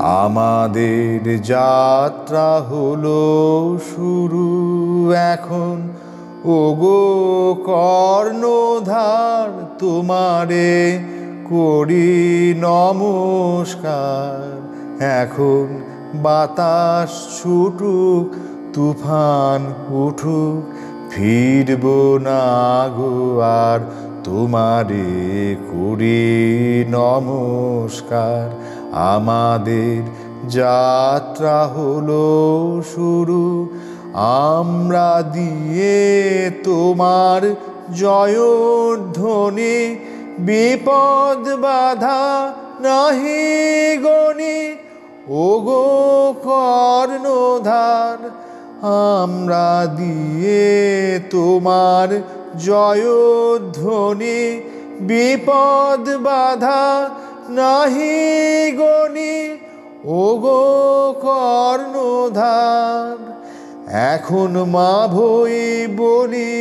আমাদের যাত্রা হলো শুরু এখন, ওগো কর্ণধার তোমারে করি নমস্কার। এখন বাতাস ছুটুক, তুফান উঠুক, ফিরব না গো আর তোমারে করি নমস্কার। আমাদের যাত্রা হলো শুরু, আমরা দিয়ে তোমার জয়ধ্বনি, বিপদ বাধা নাহি গনি, ওগো কর্ণধার। আমরা দিয়ে তোমার জয়ধ্বনি, বিপদ বাধা নাহি গনি, ওগো কর্ণধার। এখন মা ভই বলি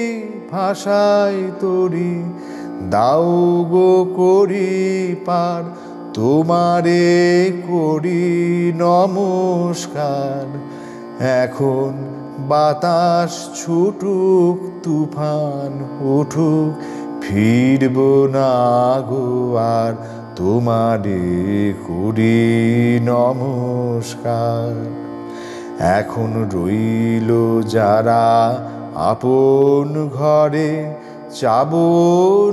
ভাষায় তরি, দাও গো করি পার তোমারে করি নমস্কার। এখন বাতাস ছুটুক, তুফান উঠুক, ফিরব না গো আর তোমারে করি নমস্কার। এখন রইল যারা আপন ঘরে, চাবো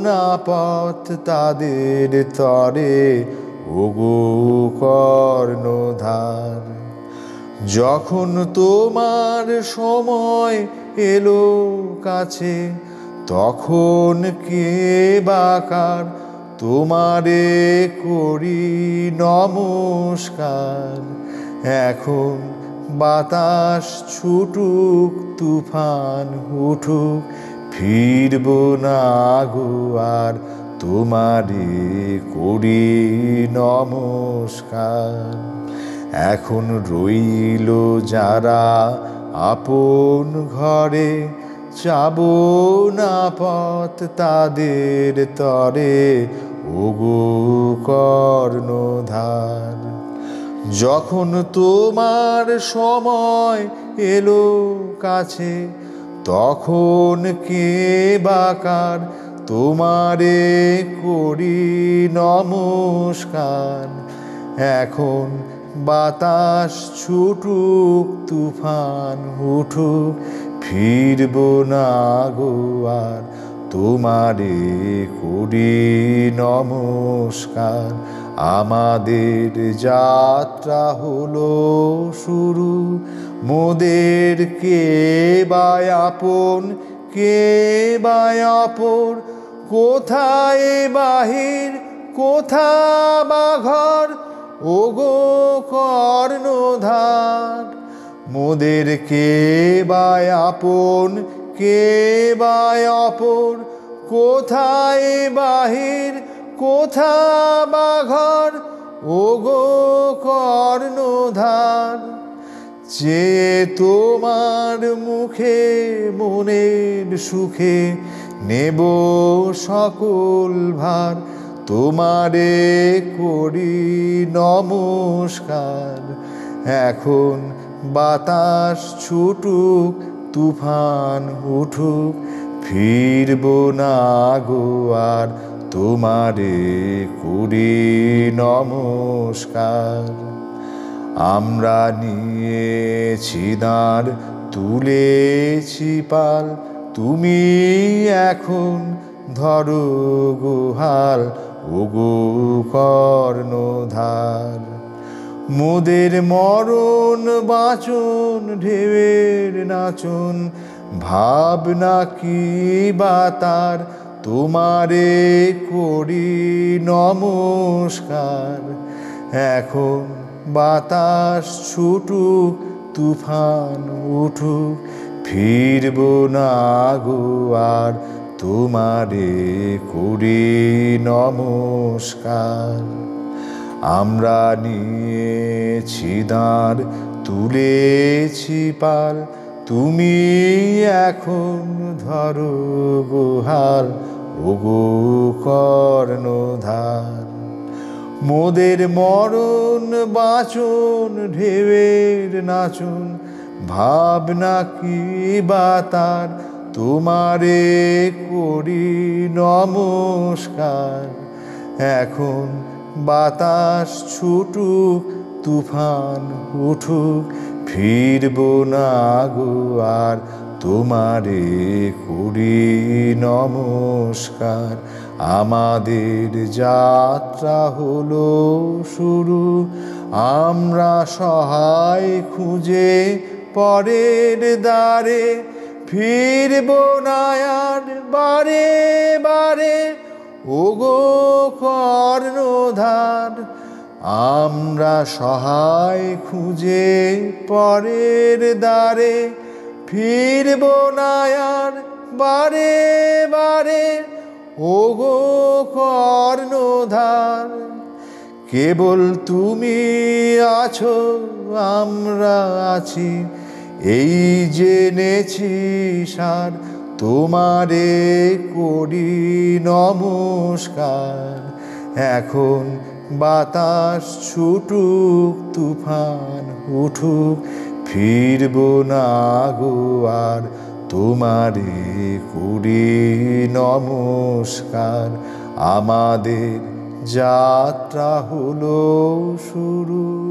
না পথ তাদের তরে, ওগো কর্ণধার। যখন তোমার সময় এলো কাছে, তখন কে বাকার তোমারে করি নমস্কার। এখন বাতাস ছুটুক, তুফান উঠুক, ফিরব না গো আর তোমারে করি নমস্কার। এখন রইল যারা আপন ঘরে, চাবো না পথ তাদের তরে, ওগো কর্ণধার। যখন তোমার সময় এলো কাছে, তখন কে বাকার তোমারে করি নমস্কার। এখন বাতাস ছুটুক, তুফান উঠুক, ফিরব না গো আর তোমারে করি নমস্কার। আমাদের যাত্রা হলো শুরু, মোদের কে বা আপন, কে বা অপর, কোথায় বাহির, কোথা বা ঘর, ওগো কর্ণধার। মোদের কে বা আপন, কে বা অপর, কোথায় বাহির, কোথা বা ঘর, ওগো কর্ণধার। যে তোমার মুখে মনের সুখে, নেব সকল ভার তোমারে করি নমস্কার। এখন বাতাস ছুটুক, তুফান উঠুক, ফিরব না গো আর তোমারে করি নমস্কার। আমরা নিয়েছি দাঁড়, তুলেছি পাল, তুমি এখন ধরো গো হাল, ওগো কর্ণধার। মোদের মরণ বাঁচন ঢেউয়ের নাচন, ভাবনা কি বা তার তোমারে করি নমস্কার। এখন বাতাস ছুটুক, তুফান উঠুক, ফিরব না গো আর তোমারে করি নমস্কার। আমরা নিয়েছি দাঁড়, তুলেছি পাল, তুমি এখন ধরো গো হাল, ওগো কর্ণধার। মোদের মরণ বাঁচন ঢেউয়ের নাচন, ভাবনা কি বা তার, তোমারে করি নমস্কার। এখন বাতাস ছুটুক, তুফান উঠুক, ফিরব না গো আর, তোমারে করি নমস্কার। আমাদের যাত্রা হলো শুরু, আমরা সহায় খুঁজে পরের দ্বারে, ফিরব না আর বারে বারে ওগো কর্ণধার। আমরা সহায় খুঁজে পরের দ্বারে, ফিরব না আর বারে বারে ওগো কর্ণধার। কেবল তুমি আছো, আমরা আছি, এই জেনেছি সার, তোমারে করি নমস্কার। এখন বাতাস ছুটুক, তুফান উঠুক, ফিরব না গো আর, তোমারে করি নমস্কার। আমাদের যাত্রা হলো শুরু।